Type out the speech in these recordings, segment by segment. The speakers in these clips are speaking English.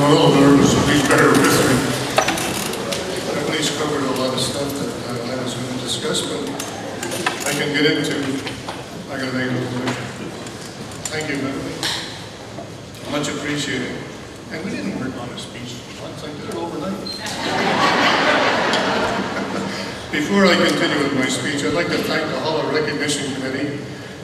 I'm a little nervous, so please bear with me. Everybody's covered a lot of stuff that I was going to discuss, but I can get into. I got to make a little motion. Thank you, Beverly. Much appreciated. And we didn't work on a speech once, I did it overnight. Before I continue with my speech, I'd like to thank the Hall of Recognition Committee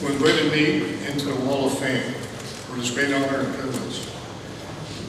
who invited me into the Wall of Fame for this great honor and privilege.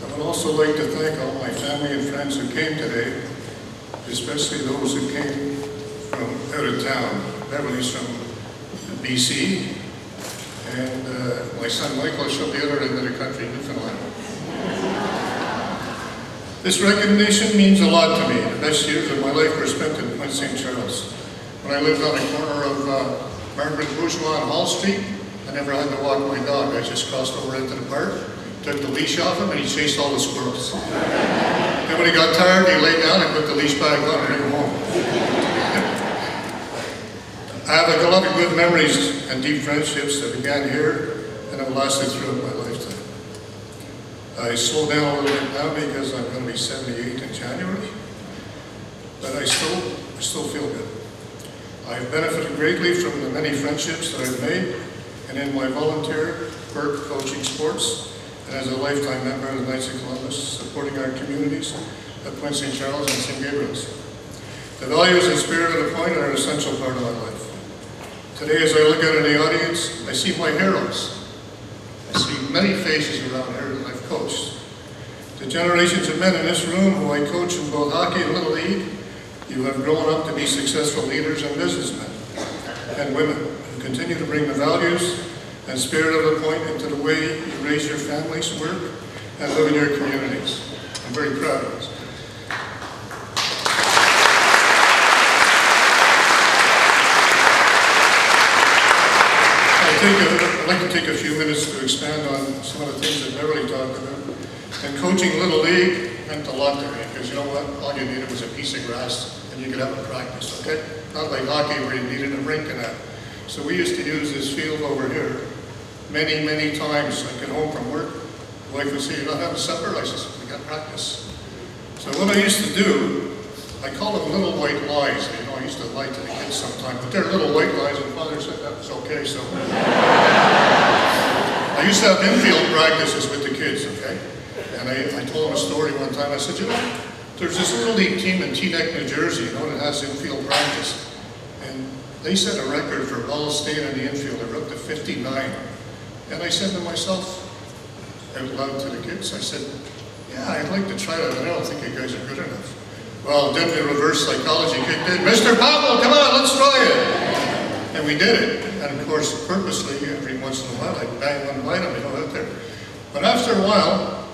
I would also like to thank all my family and friends who came today, especially those who came from out of town. Beverly's from BC, and my son Michael is from the other end of the country, Newfoundland. This recognition means a lot to me. The best years of my life were spent in Point St. Charles. When I lived on the corner of Margaret Bourgeois and Hall Street, I never had to walk my dog. I just crossed over into the park, took the leash off him, and he chased all the squirrels. Then when he got tired, he lay down and put the leash back on and bring him home. I have a lot of good memories and deep friendships that began here and have lasted throughout my lifetime. I slow down a little bit now because I'm going to be 78 in January, but I still feel good. I've benefited greatly from the many friendships that I've made, and in my volunteer work coaching sports, and as a lifetime member of the Knights of Columbus, supporting our communities at Point St. Charles and St. Gabriel's. The values and spirit of the Point are an essential part of my life. Today, as I look out in the audience, I see my heroes. I see many faces around here that I've coached. The generations of men in this room who I coach in both hockey and Little League, you have grown up to be successful leaders and businessmen and women who continue to bring the values and spirit of the Point into the way you raise your families, work, and live in your communities. I'm very proud of this. I'd like to take a few minutes to expand on some of the things that Beverly talked about. And coaching Little League meant a lot to me, because you know what? All you needed was a piece of grass and you could have a practice, okay? Not like hockey where you needed a rink and that. So we used to use this field over here many, many times. I get home from work, the wife would say, "You not having supper?" I said, "We got practice." So what I used to do, I call them little white lies. You know, I used to lie to the kids sometimes, but they're little white lies, and Father said that was okay, so. I used to have infield practices with the kids, okay? And I told them a story one time. I said, you know, there's this Little League team in Teaneck, New Jersey, you know, that has infield practice. And they set a record for balls staying in the infield. They were up to 59. And I said to myself, out loud to the kids, I said, yeah, I'd like to try that, but I don't think you guys are good enough. Well, then the reverse psychology kicked in. Mr. Powell, come on, let's try it. And we did it. And of course, purposely, every once in a while, I'd bang one item, you know, out there. But after a while,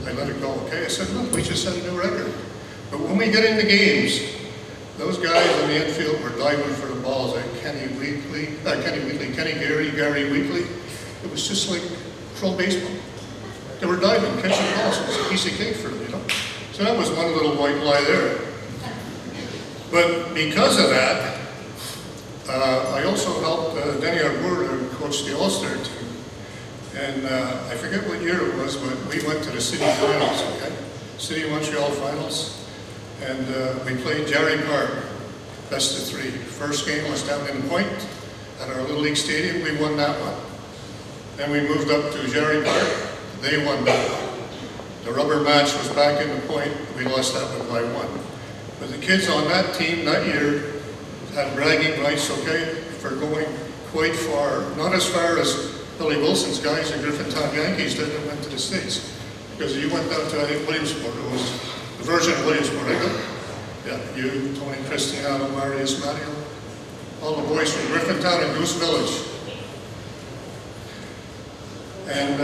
I let it go, okay? I said, look, we just set a new record. But when we get into games, those guys in the infield were diving for the balls, like Kenny Gary, Gary Weekly. It was just like pro baseball. They were diving, catching balls. It was a piece of cake for them, you know? So that was one little white lie there. But because of that, I also helped Denny Arbour coach the All-Star team. And I forget what year it was, but we went to the city finals, okay? City of Montreal finals. And we played Jarry Park, best of three. First game was down in Point at our Little League Stadium. We won that one. Then we moved up to Jarry Park. They won that one. The rubber match was back in the Point. We lost that one by one. But the kids on that team that year had bragging rights, okay, for going quite far. Not as far as Billy Wilson's guys and Griffintown Yankees did that went to the States. Because you went down to, I think, Williamsport. It was the version of Williamsport, right? Yeah, you, Tony Cristiano, Marius Mario, all the boys from Griffintown and Goose Village. And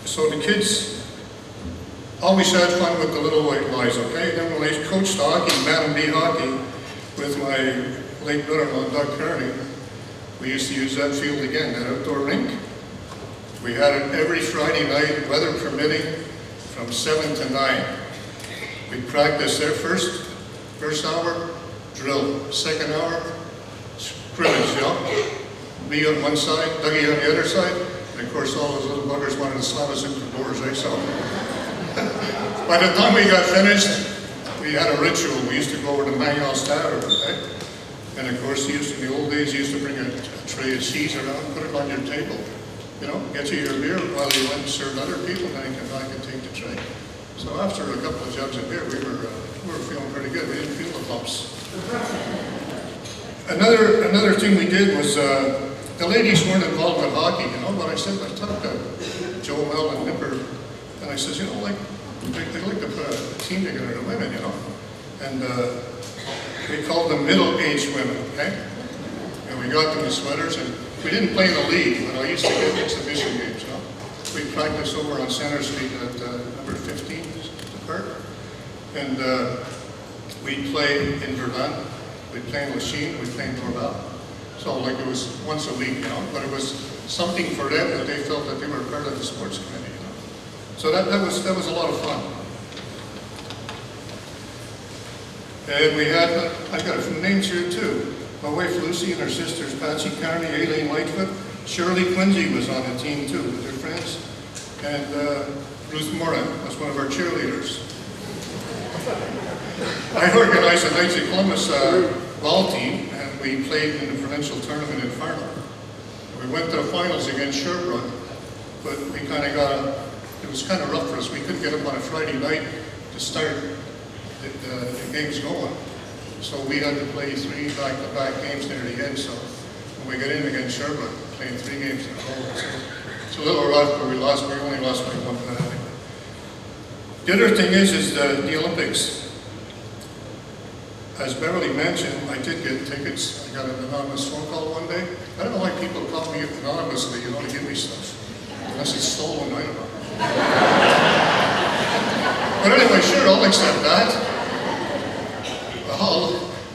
so the kids always had fun with the little white lies, okay? Then when I coached hockey, Madam B hockey, with my late brother-in-law, Doug Kearney, we used to use that field again, that outdoor rink. We had it every Friday night, weather permitting, from 7 to 9. We'd practice there first hour, drill. Second hour, scrimmage, you know? Me on one side, Dougie on the other side, and of course all those little buggers wanted to slam us into the doors, right? So By the time we got finished, we had a ritual. We used to go over to Magnol's Tavern, right? And of course, in the old days, he used to bring a tray of cheese around, put it on your table. You know, get you your beer while he went and served other people, and then he came back and take the tray. So after a couple of jugs of beer, we were feeling pretty good. We didn't feel the bumps. Another thing we did was, the ladies weren't involved with hockey, you know, but I talked to Joe Mel and Nipper, and I says, you know, like, they'd like to put a team together to women, you know, and we called them middle-aged women, okay? And we got them in sweaters, and we didn't play in the league, but I used to get exhibition games, you know. We practiced over on Center Street at number 15, the park, and we'd play in Verdun, we'd play in Lachine, we'd play in Dorval. So like it was once a week, you know, but it was something for them that they felt that they were part of the sports committee, you know. So that was a lot of fun. And we had, I've got a few names here too. My wife Lucy and her sisters Patsy Carney, Aileen Lightfoot, Shirley Quincy was on the team too with her friends, and Ruth Moran was one of our cheerleaders. I organized a Knights of Columbus ball team, and we played in the provincial tournament in Farnham. We went to the finals against Sherbrooke, but we kind of it was kind of rough for us. We couldn't get up on a Friday night to start the games going. So we had to play 3 back-to-back games near the end. So when we got in against Sherbrooke, playing 3 games in a row, so it's a little rough, but we only lost by 1 penalty. The other thing is the Olympics. As Beverly mentioned, I did get tickets. I got an anonymous phone call one day. I don't know why people call me anonymously, you know, to give me stuff. Unless it's stolen, I don't know. But anyway, sure, I'll accept that.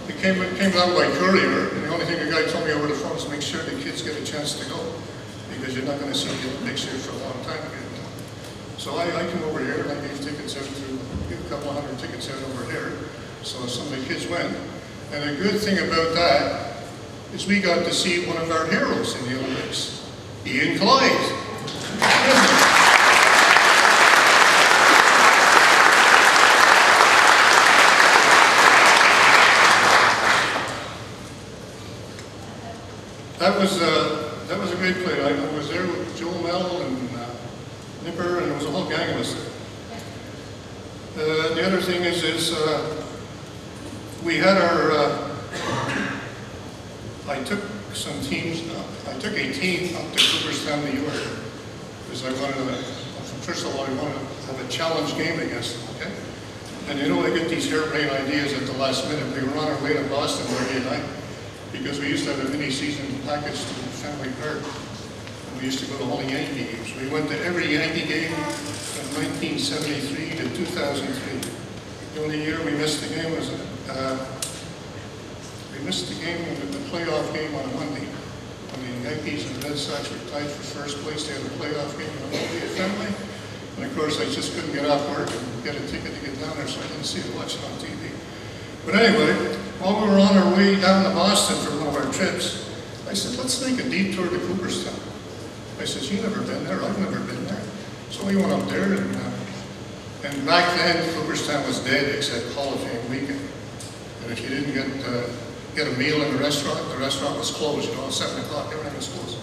It came down by courier, and the only thing the guy told me over the phone is make sure the kids get a chance to go, because you're not going to see the Olympics here for a long time. So I came over here, and I gave tickets out gave a couple of hundred tickets out over here, so some of the kids went. And the good thing about that is we got to see one of our heroes in the Olympics, Ian Clyde. That was a great play. I was there with Joe Mel and Nipper, and there was a whole gang of us there. The other thing is we had I took some teams. I took a team up to Cooperstown, New York, because I wanted first of all, I wanted to have a challenge game against them. Okay, and you know, I get these harebrained ideas at the last minute. We were on our way to Boston Monday night, because we used to have a mini-season package to Fenway Park. And we used to go to all the Yankee games. We went to every Yankee game from 1973 to 2003. The only year we missed the game was the playoff game on a Monday. When the Yankees and the Red Sox were tied for first place, they had a playoff game on a Monday at Fenway. And of course, I just couldn't get off work and get a ticket to get down there, so I didn't see it, watch it on TV. But anyway, while we were on our way down to Boston for one of our trips, I said, let's make a detour to Cooperstown. I said, you've never been there, I've never been there. So we went up there, and back then, Cooperstown was dead except Hall of Fame weekend. And if you didn't get a meal in the restaurant was closed, you know, at 7 o'clock, everything was closed.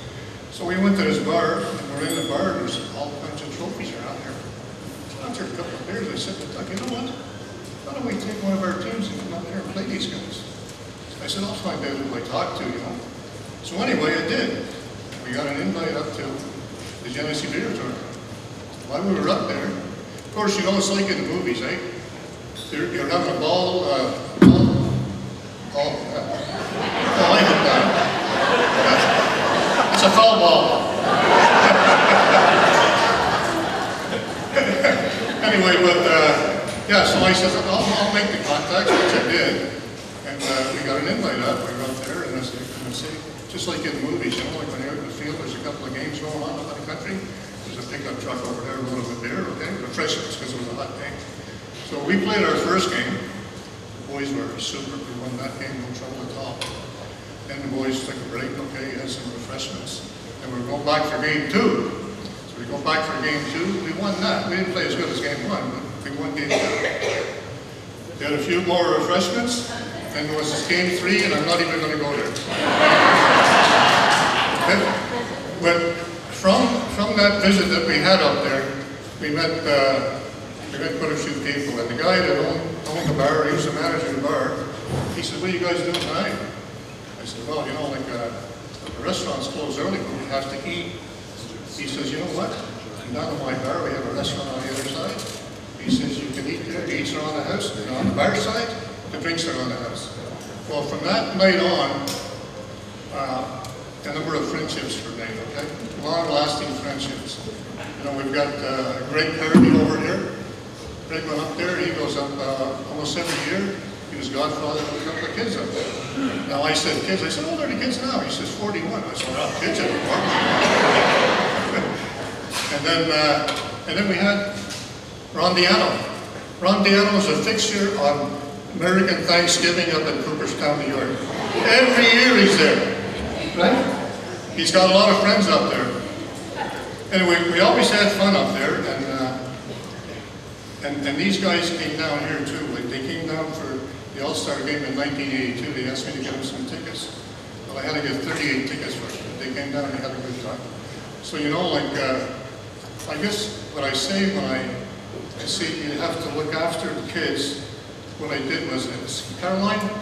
So we went to this bar, and we're in the bar, and there's all kinds of trophies around here. So after a couple of beers, I said to Doug, you know what? Why don't we take one of our teams and come out there and play these guys? So I said, I'll find out who I talk to, you know. So anyway, I did. We got an invite up to the Genesee Beer Tournament. While we were up there, of course, you know, it's like in the movies, eh? You're having a ball, I hit that. It's a foul ball. Anyway, but yeah, so I said, I'll make the contacts, which I did. And we got an invite up. We got there, and I said, just like in the movies, you know, like when you're out in the field, there's a couple of games going on in the country. There's a pickup truck over there, a little bit there, okay? Refreshments, because it was a hot day. So we played our first game. The boys were super. We won that game, no trouble at all. Then the boys took a break, okay, had some refreshments. And we were going back for game 2. So we We go back for game 2, we won that. We didn't play as good as game 1, but we won game 2. We had a few more refreshments, and there was this game 3, and I'm not even going to go there. But from that visit that we had up there, we met quite a few people, and the guy that owned the bar, he was the manager of the bar, he said, "What are you guys doing tonight?" I said, "Well, you know, like the restaurants close early, but we have to eat." He says, "You know what? Down at my bar, we have a restaurant on the other side." He says, "You can eat there, the eats are on the house, and on the bar side, the drinks are on the house." Well, from that night on, a number of friendships were made, okay? Long-lasting friendships. You know, we've got Greg Kirby over here. Greg went up there, he goes up almost every year. He was godfather of a couple of kids up there. Now I said, "Kids?" I said, "How old are the kids now?" He says, 41. I said, "We're not kids anymore." and then we had Ron Diano. Ron Diano was a fixture on American Thanksgiving up in Cooperstown, New York. Every year he's there, right? He's got a lot of friends up there. Anyway, we always had fun up there, and these guys came down here too. Like, they came down for the All-Star game in 1982. They asked me to get them some tickets. Well, I had to get 38 tickets for them. They came down and had a good time. So, you know, like, I guess what I say when I see you have to look after the kids, what I did was this. Caroline